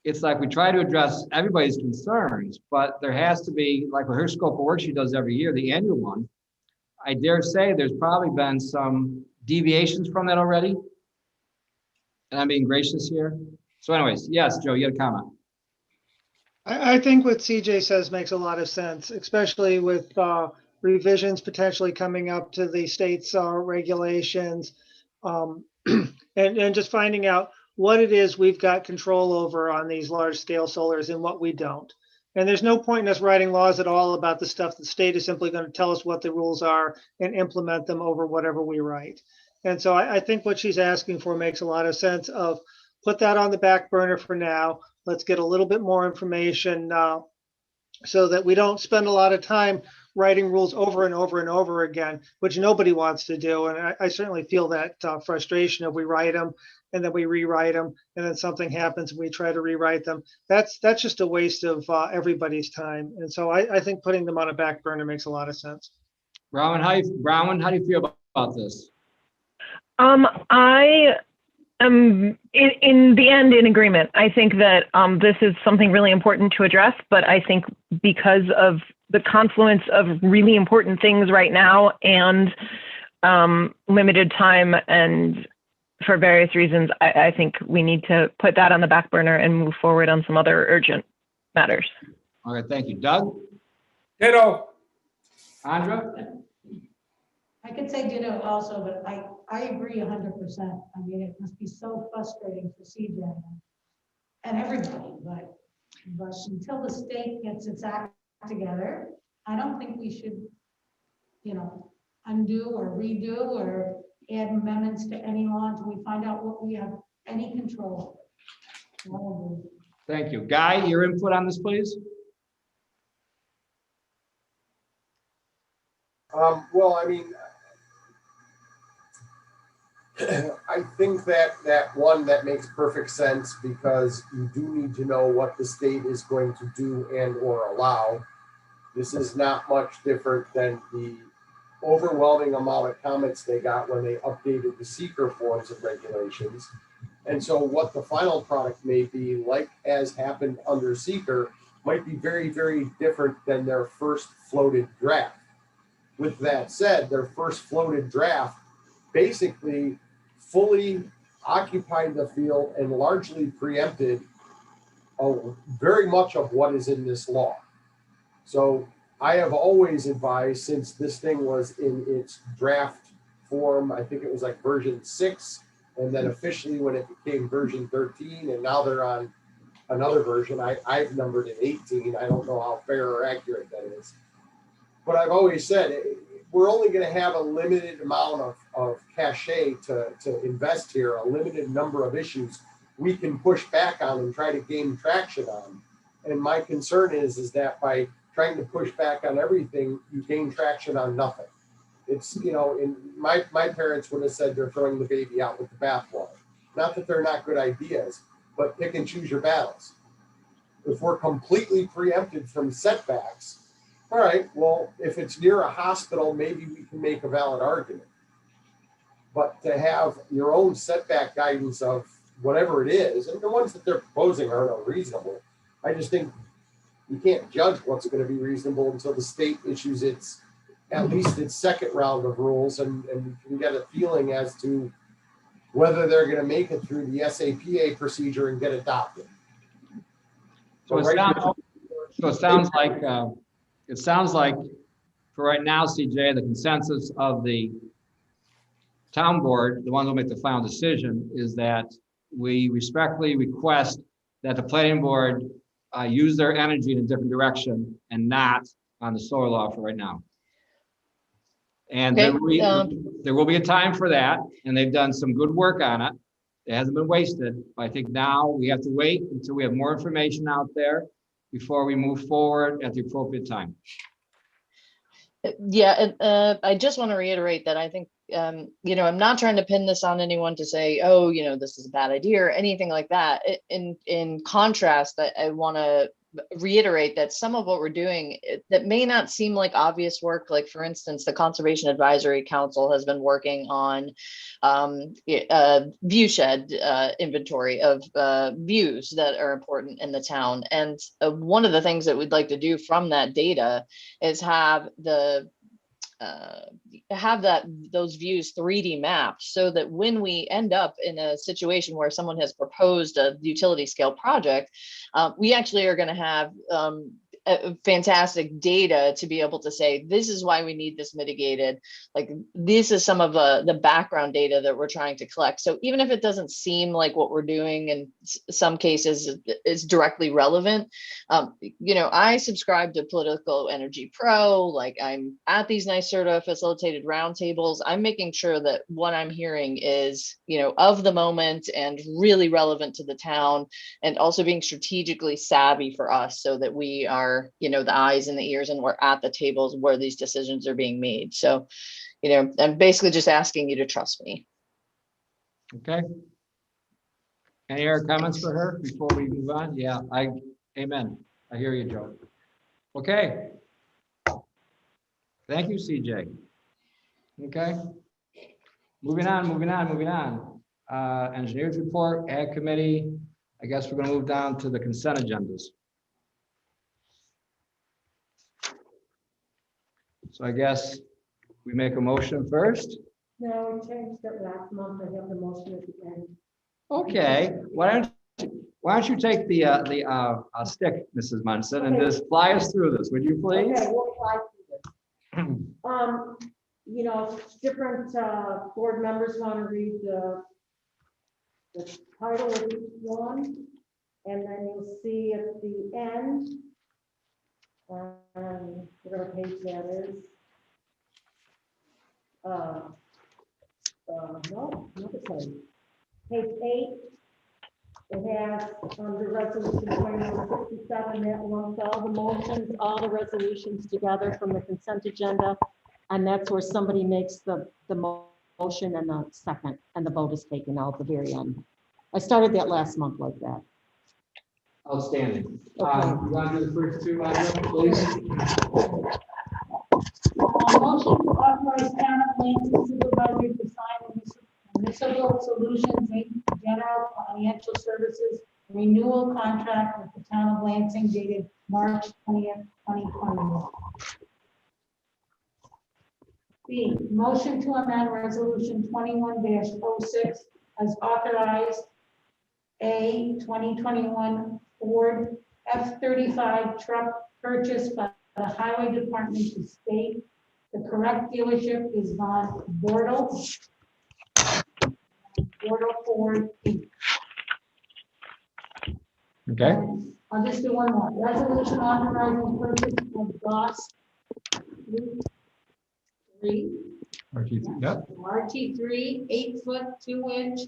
it's like we try to address everybody's concerns, but there has to be, like with her scope of work she does every year, the annual one. I dare say there's probably been some deviations from that already. And I'm being gracious here. So anyways, yes, Joe, you had a comment. I think what CJ says makes a lot of sense, especially with revisions potentially coming up to the state's regulations. And just finding out what it is we've got control over on these large scale solars and what we don't. And there's no point in us writing laws at all about the stuff. The state is simply going to tell us what the rules are and implement them over whatever we write. And so I think what she's asking for makes a lot of sense of put that on the back burner for now. Let's get a little bit more information so that we don't spend a lot of time writing rules over and over and over again, which nobody wants to do. And I certainly feel that frustration if we write them and then we rewrite them and then something happens and we try to rewrite them. That's just a waste of everybody's time. And so I think putting them on a back burner makes a lot of sense. Rowan, how do you feel about this? I am in the end in agreement. I think that this is something really important to address, but I think because of the confluence of really important things right now and limited time and for various reasons, I think we need to put that on the back burner and move forward on some other urgent matters. All right, thank you. Doug? Ditto. Andra? I could say ditto also, but I agree 100%. I mean, it must be so frustrating for CJ and everybody, but until the state gets its act together, I don't think we should, undo or redo or add amendments to any law until we find out what we have any control over. Thank you. Guy, your input on this, please? Well, I mean, I think that one, that makes perfect sense because you do need to know what the state is going to do and or allow. This is not much different than the overwhelming amount of comments they got when they updated the seeker forms and regulations. And so what the final product may be, like as happened under seeker, might be very, very different than their first floated draft. With that said, their first floated draft basically fully occupied the field and largely preempted very much of what is in this law. So I have always advised, since this thing was in its draft form, I think it was like version 6, and then officially when it became version 13, and now they're on another version. I've numbered it 18. I don't know how fair or accurate that is. But I've always said we're only going to have a limited amount of cachet to invest here, a limited number of issues we can push back on and try to gain traction on. And my concern is that by trying to push back on everything, you gain traction on nothing. It's, in my parents would have said they're throwing the baby out with the bathwater. Not that they're not good ideas, but pick and choose your battles. If we're completely preempted from setbacks, all right, well, if it's near a hospital, maybe we can make a valid argument. But to have your own setback guidance of whatever it is, and the ones that they're proposing are unreasonable, I just think you can't judge what's going to be reasonable until the state issues at least its second round of rules, and we can get a feeling as to whether they're going to make it through the SAPA procedure and get adopted. So it sounds like for right now, CJ, the consensus of the town board, the ones who make the final decision, is that we respectfully request that the planning board use their energy in a different direction and not on the solar law for right now. And Okay, there will be a time for that, and they've done some good work on it. It hasn't been wasted, but I think now we have to wait until we have more information out there before we move forward at the appropriate time. Yeah, I just want to reiterate that I think, I'm not trying to pin this on anyone to say, oh, this is a bad idea or anything like that. In contrast, I want to reiterate that some of what we're doing that may not seem like obvious work, like for instance, the Conservation Advisory Council has been working on view shed inventory of views that are important in the town. And one of the things that we'd like to do from that data is have those views 3D mapped, so that when we end up in a situation where someone has proposed a utility scale project, we actually are going to have fantastic data to be able to say, this is why we need this mitigated. Like, this is some of the background data that we're trying to collect. So even if it doesn't seem like what we're doing in some cases is directly relevant, I subscribe to Political Energy Pro. Like, I'm at these nice sort of facilitated roundtables. I'm making sure that what I'm hearing is, of the moment and really relevant to the town, and also being strategically savvy for us, so that we are, the eyes and the ears, and we're at the tables where these decisions are being made. So, I'm basically just asking you to trust me. Okay. Any other comments for her before we move on? Yeah, amen. I hear you, Joe. Okay. Thank you, CJ. Okay. Moving on. Engineers report, Ag Committee. I guess we're gonna move down to the consent agendas. So I guess we make a motion first. No, we changed it last month. I have the motion at the end. Okay, why don't you take the stick, Mrs. Munson, and just fly us through this, would you please? Okay, we'll fly through this. Different board members want to read the title of each one, and then you'll see at the end, whatever page that is. No, another page. Page 8. It has the resolution 2167, that lumps all the motions, all the resolutions together from the consent agenda. And that's where somebody makes the motion and the second, and the vote is taken out at the very end. I started that last month like that. Outstanding. Okay. You want to do the first two, Andrea, please? Motion to authorize town of Lansing supervisor to sign Municipal Solutions Inc. General Financial Services renewal contract with the town of Lansing dated March 20th, 2021. B, motion to amend resolution 21-06 as authorized a 2021 Ford F-35 truck purchased by the Highway Department to state the correct dealership is Von Bordeaux Ford Inc. Okay. I'll just do one more. Resolution authorizing purchase of GOS 3 Yep. RT3 8-foot 2-inch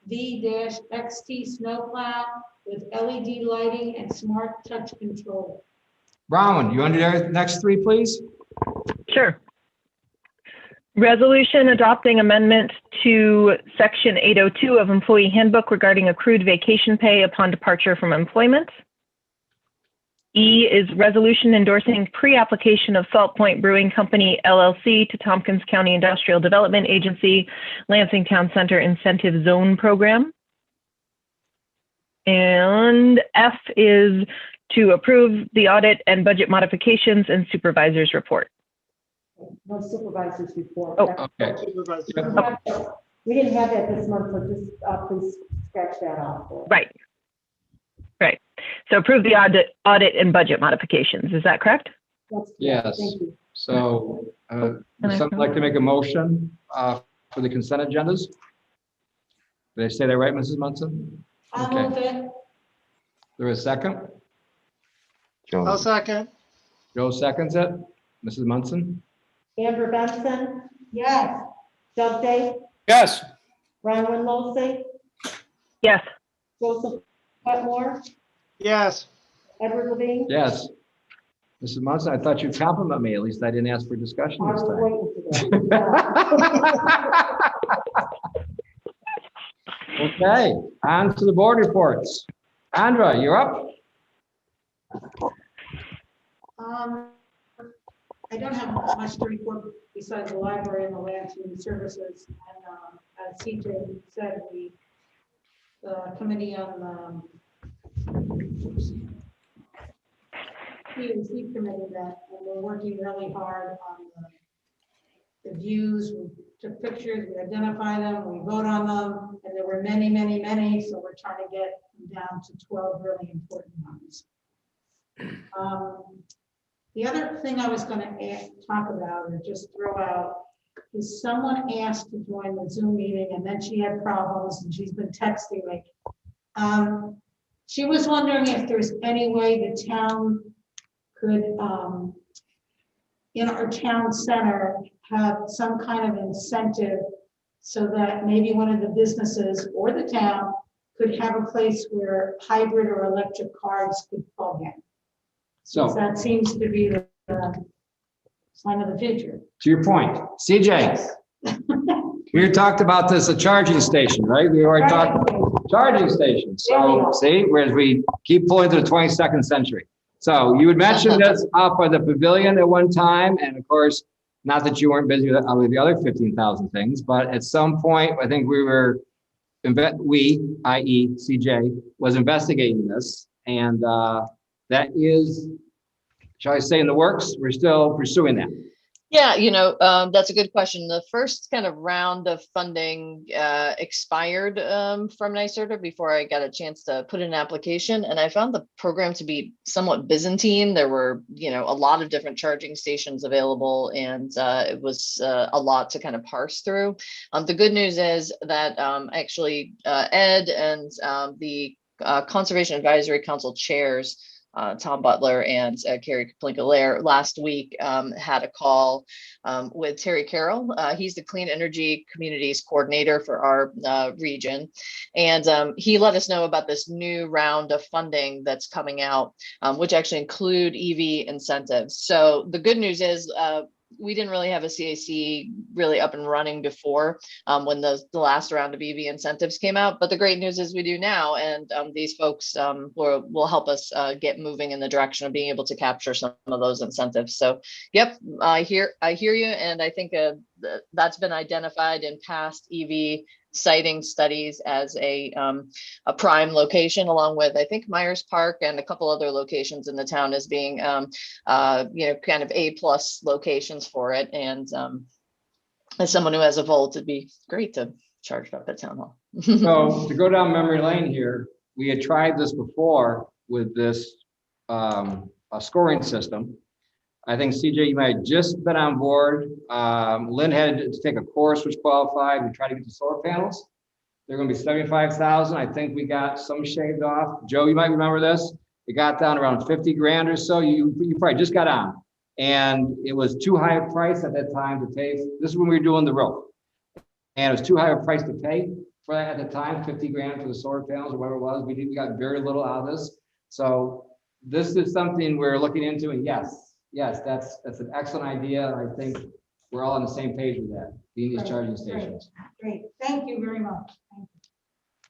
V-XT snowplow with LED lighting and smart touch control. Bronwyn, you want to do the next three, please? Sure. Resolution adopting amendment to section 802 of employee handbook regarding accrued vacation pay upon departure from employment. E is resolution endorsing pre-application of Salt Point Brewing Company LLC to Tompkins County Industrial Development Agency Lansing Town Center Incentive Zone Program. And F is to approve the audit and budget modifications and supervisor's report. No supervisors report. Oh, okay. We didn't have that this month, so just please scratch that off. Right. Right. So approve the audit and budget modifications. Is that correct? That's correct. Yes. Thank you. So, would someone like to make a motion for the consent agendas? Did I say that right, Mrs. Munson? I'll Okay. move it. There is a second? I'll second. Joe seconds it. Mrs. Munson? Amber Benson, Yes. Doug Day, Yes. Bronwyn Losey, Yes. Joseph Wetmore, Yes. Edward Levine. Yes. Mrs. Munson, I thought you'd compliment me. At least I didn't ask for discussion I this was time. waiting for that. Okay, on to the board reports. Andra, you're up. I don't have much to report besides the library and the Lansing services. And as CJ said, the committee on P&Z committee that, and we're working really hard on the views. We took pictures, we identify them, we vote on them, and there were many, many, many. So we're trying to get them down to 12 really important ones. The other thing I was going to talk about or just throw out is someone asked to join the Zoom meeting and then she had problems and she's been texting me. She was wondering if there's any way the town could, in our town center, have some kind of incentive so that maybe one of the businesses or the town could have a place where hybrid or electric cars could plug in. So that seems to be the sign of the future. To your point, CJ, we talked about this, a charging station, right? We already talked charging stations. So see, whereas we keep pulling to the 22nd century. So you had mentioned this up at the pavilion at one time. And of course, not that you weren't busy with the other 15,000 things, but at some point, I think i.e. CJ, was investigating this. And that is, shall I say, in the works. We're still pursuing that. Yeah, that's a good question. The first kind of round of funding expired from NYSERDA before I got a chance to put in an application. And I found the program to be somewhat Byzantine. There were, a lot of different charging stations available, and it was a lot to kind of parse through. The good news is that actually Ed and the Conservation Advisory Council chairs, Tom Butler and Carrie Kaplinka-Lair last week had a call with Terry Carroll. He's the Clean Energy Communities Coordinator for our region. And he let us know about this new round of funding that's coming out, which actually include EV incentives. So the good news is we didn't really have a CAC really up and running before when the last round of EV incentives came out. But the great news is we do now. And these folks will help us get moving in the direction of being able to capture some of those incentives. So, yep, I hear you. And I think that's been identified in past EV siting studies as a prime location, along with, I think, Myers Park and a couple other locations in the town as being, kind of A+ locations for it. And as someone who has a Volt, it'd be great to charge it up at Town Hall. So to go down memory lane here, we had tried this before with this a scoring system. I think CJ, you might have just been on board. Lynn had to take a course which qualified. We tried to get the solar panels. They're going to be 75,000. I think we got some shaved off. Joe, you might remember this. It got down around 50 grand or so. You probably just got on, and it was too high a price at that time to pay. This is when we were doing the roof, and it was too high a price to pay for that at the time. 50 grand for the solar panels or whatever it was. We got very little out of this. So this is something we're looking into, and yes, that's an excellent idea. I think we're all on the same page with that, being these charging stations. Great. Thank you very much. Thank you.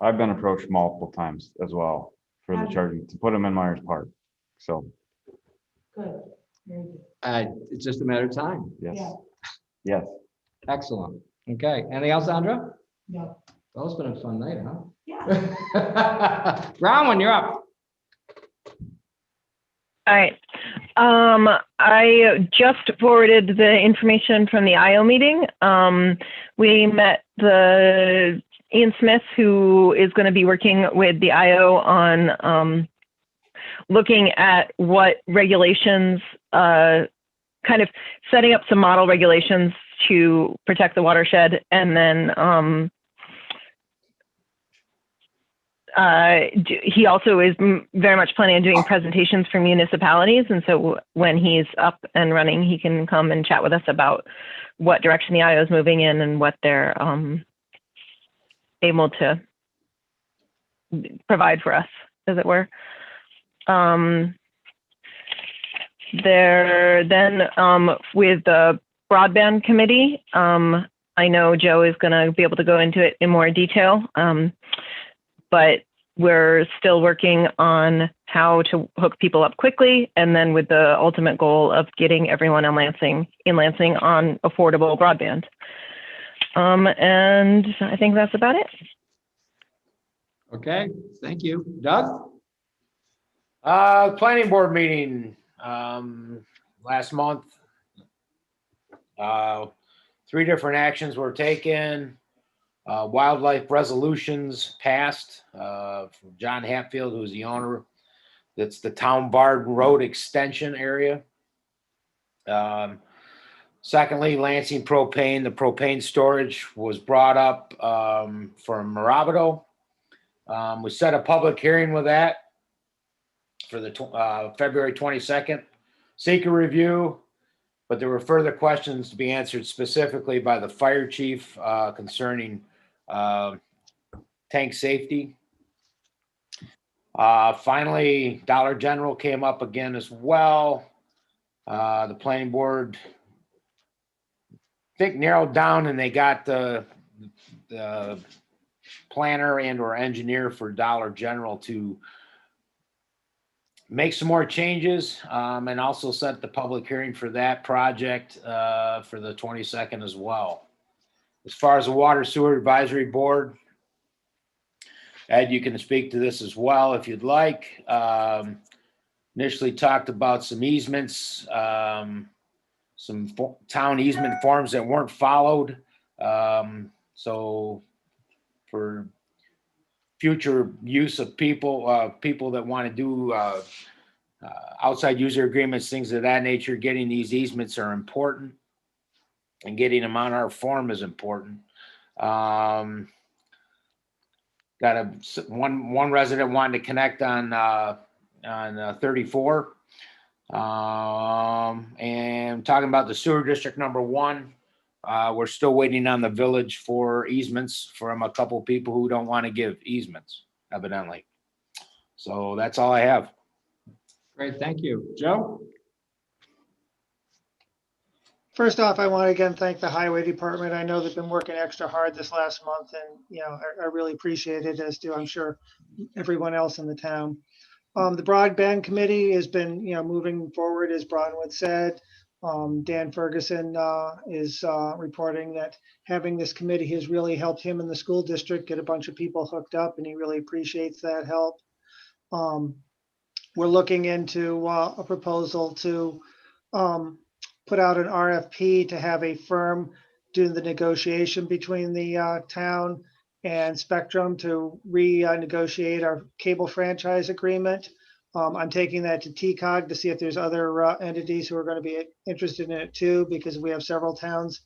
I've been approached multiple times as well for the charging, to put them in Myers Park. So. Good. Very good. It's just a matter of time. Yes. Yeah. Yes. Excellent. Okay. Anything else, Sandra? No. Well, it's been a fun night, huh? Yeah. Rowan, you're up. All right. I just forwarded the information from the IO meeting. We met Ian Smith, who is going to be working with the IO on looking at what regulations, kind of setting up some model regulations to protect the watershed, and then he also is very much planning on doing presentations for municipalities. And so when he's up and running, he can come and chat with us about what direction the IO is moving in and what they're able to provide for us, as it were. With the broadband committee, I know Joe is going to be able to go into it in more detail. But we're still working on how to hook people up quickly, and then with the ultimate goal of getting everyone in Lansing on affordable broadband. And I think that's about it. Okay, thank you. Doug? Planning board meeting, last month. 3 different actions were taken. Wildlife resolutions passed, from John Hatfield, who's the owner. That's the Town Board Road extension area. Secondly, Lansing propane, the propane storage was brought up, from Marabato. We set a public hearing with that for the February 22nd. Seeker review, but there were further questions to be answered specifically by the fire chief concerning tank safety. Finally, Dollar General came up again as well. The planning board, I think, narrowed down, and they got the planner and or engineer for Dollar General to make some more changes, and also set the public hearing for that project for the 22nd as well. As far as the Water Sewer Advisory Board, Ed, you can speak to this as well if you'd like. Initially talked about some easements, some town easement forms that weren't followed. So for future use of people, people that want to do outside user agreements, things of that nature, getting these easements are important, and getting them on our form is important. Got one resident wanted to connect on 34. And talking about the sewer district number 1, we're still waiting on the village for easements from a couple people who don't want to give easements, evidently. So that's all I have. Great, thank you. Joe? First off, I want to again thank the highway department. I know they've been working extra hard this last month, and I really appreciate it, as do I'm sure everyone else in the town. The broadband committee has been moving forward, as Bronwyn said. Dan Ferguson is reporting that having this committee has really helped him in the school district get a bunch of people hooked up, and he really appreciates that help. We're looking into a proposal to put out an RFP to have a firm do the negotiation between the town and Spectrum to renegotiate our cable franchise agreement. I'm taking that to TCOG to see if there's other entities who are going to be interested in it too, because we have several towns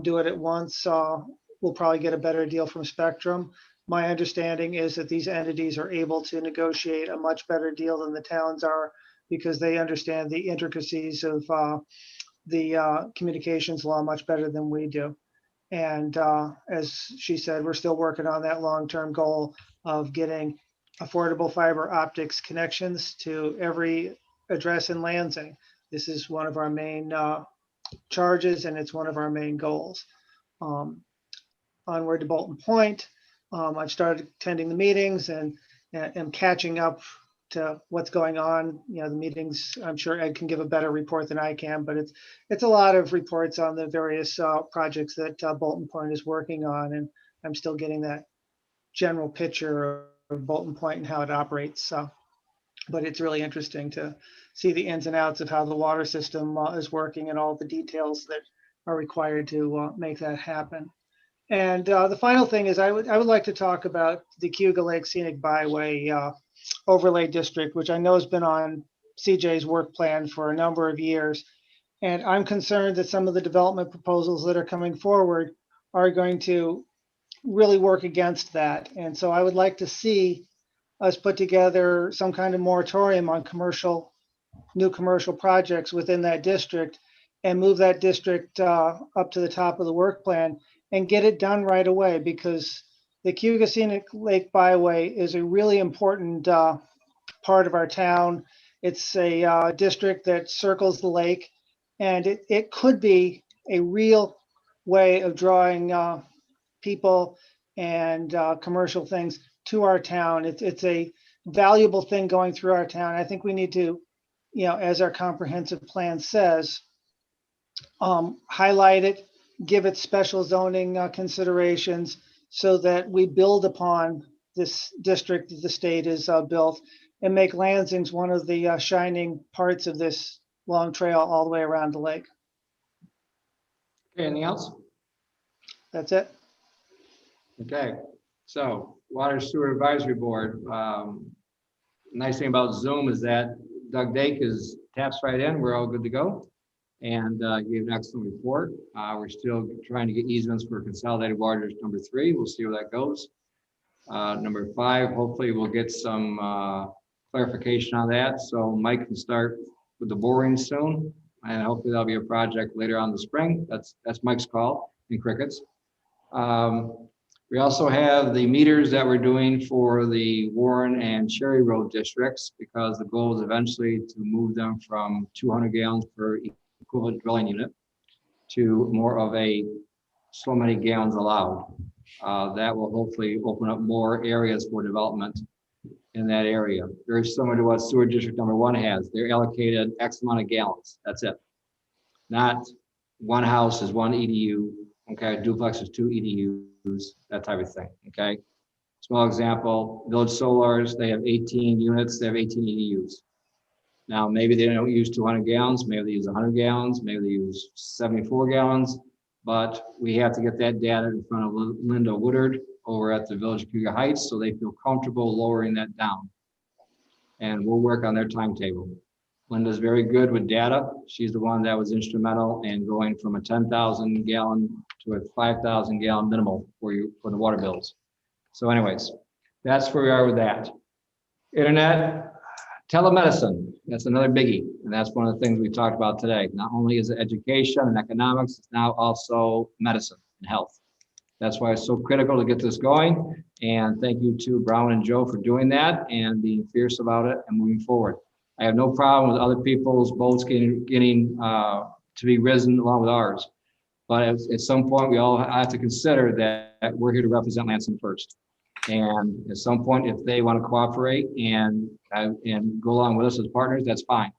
do it at once. We'll probably get a better deal from Spectrum. My understanding is that these entities are able to negotiate a much better deal than the towns are, because they understand the intricacies of the communications law much better than we do. And as she said, we're still working on that long-term goal of getting affordable fiber optics connections to every address in Lansing. This is one of our main charges, and it's one of our main goals. Onward to Bolton Point. I've started attending the meetings and am catching up to what's going on. The meetings, I'm sure Ed can give a better report than I can, but it's a lot of reports on the various projects that Bolton Point is working on, and I'm still getting that general picture of Bolton Point and how it operates. But it's really interesting to see the ins and outs of how the water system is working and all the details that are required to make that happen. And the final thing is I would like to talk about the Cayuga Lake Scenic Byway overlay district, which I know has been on CJ's work plan for a number of years. And I'm concerned that some of the development proposals that are coming forward are going to really work against that. And so I would like to see us put together some kind of moratorium on new commercial projects within that district, and move that district up to the top of the work plan and get it done right away, because the Cayuga Scenic Lake Byway is a really important part of our town. It's a district that circles the lake, and it could be a real way of drawing people and commercial things to our town. It's a valuable thing going through our town. I think we need to, as our comprehensive plan says, highlight it, give it special zoning considerations so that we build upon this district that the state is built and make Lansing's one of the shining parts of this long trail all the way around the lake. Okay, anything else? That's it. Okay, so Water Sewer Advisory Board. Nice thing about Zoom is that Doug Dake taps right in. We're all good to go. And gave an excellent report. We're still trying to get easements for consolidated waters number 3. We'll see where that goes. Number 5, hopefully we'll get some clarification on that. So Mike can start with the boring soon. And hopefully that'll be a project later on in the spring. That's Mike's call in Crickets. We also have the meters that we're doing for the Warren and Cherry Road districts, because the goal is eventually to move them from 200 gallons per equivalent dwelling unit to more of a so many gallons allowed. That will hopefully open up more areas for development in that area. Very similar to what sewer district number 1 has. They're allocated X amount of gallons. That's it. Not one house is 1 EDU. Okay, duplex is 2 EDUs, that type of thing. Okay. Small example, Village Solars, they have 18 units, they have 18 EDUs. Now, maybe they don't use 200 gallons, maybe they use 100 gallons, maybe they use 74 gallons, but we have to get that data in front of Linda Woodard over at the Village of Cuba Heights so they feel comfortable lowering that down. And we'll work on their timetable. Linda's very good with data. She's the one that was instrumental in going from a 10,000 gallon to a 5,000 gallon minimal for the water bills. So anyways, that's where we are with that. Internet, telemedicine, that's another biggie. And that's one of the things we talked about today. Not only is it education and economics, it's now also medicine and health. That's why it's so critical to get this going. And thank you to Brown and Joe for doing that and being fierce about it and moving forward. I have no problem with other people's boats getting to be risen along with ours. But at some point, we all have to consider that we're here to represent Lansing first. And at some point, if they want to cooperate and go along with us as partners, that's fine.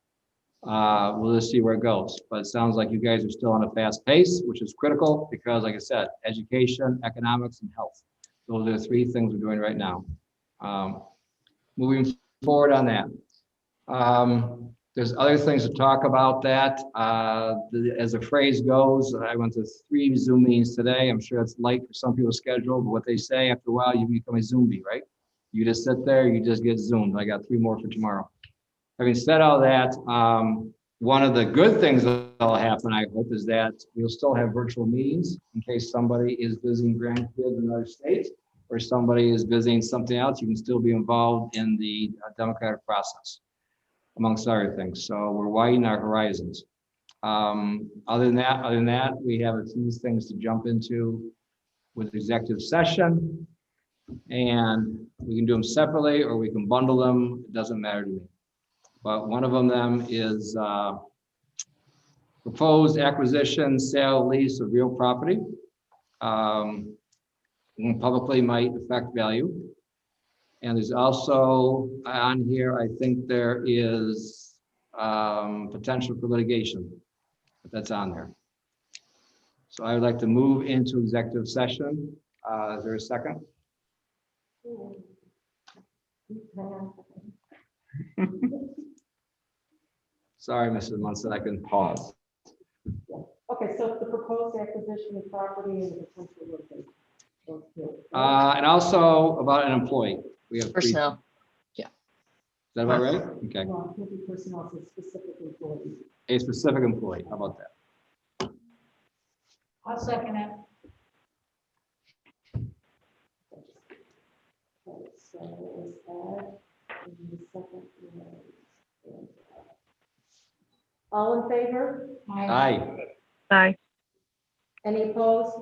We'll just see where it goes. But it sounds like you guys are still on a fast pace, which is critical because, like I said, education, economics, and health. Those are the 3 things we're doing right now. Moving forward on that. There's other things to talk about that. As the phrase goes, I went to 3 Zoom meetings today. I'm sure it's light for some people's schedule, but what they say after a while, you become a Zombie, right? You just sit there, you just get Zoomed. I got 3 more for tomorrow. Having said all that, one of the good things that'll happen, I hope, is that we'll still have virtual meetings in case somebody is visiting grandkids in another state or somebody is visiting something else. You can still be involved in the democratic process, amongst other things. So we're widening our horizons. Other than that, we have a few things to jump into with executive session, and we can do them separately or we can bundle them. It doesn't matter to me. But one of them is proposed acquisition, sale, lease of real property. Publicly might affect value. And there's also on here, I think there is potential for litigation, if that's on there. So I would like to move into executive session. Is there a second? Sorry, Mrs. Munson, I can pause. Okay, so it's the proposed acquisition of property and the potential litigation. And also about an employee. We have 3. Personnel. Is that about right? Okay. Well, it could be personnel, so specific employees. A specific employee. How about that? I'll second it. Okay, so it was Ed, and the second was. All in favor? Aye. Aye. Any opposed?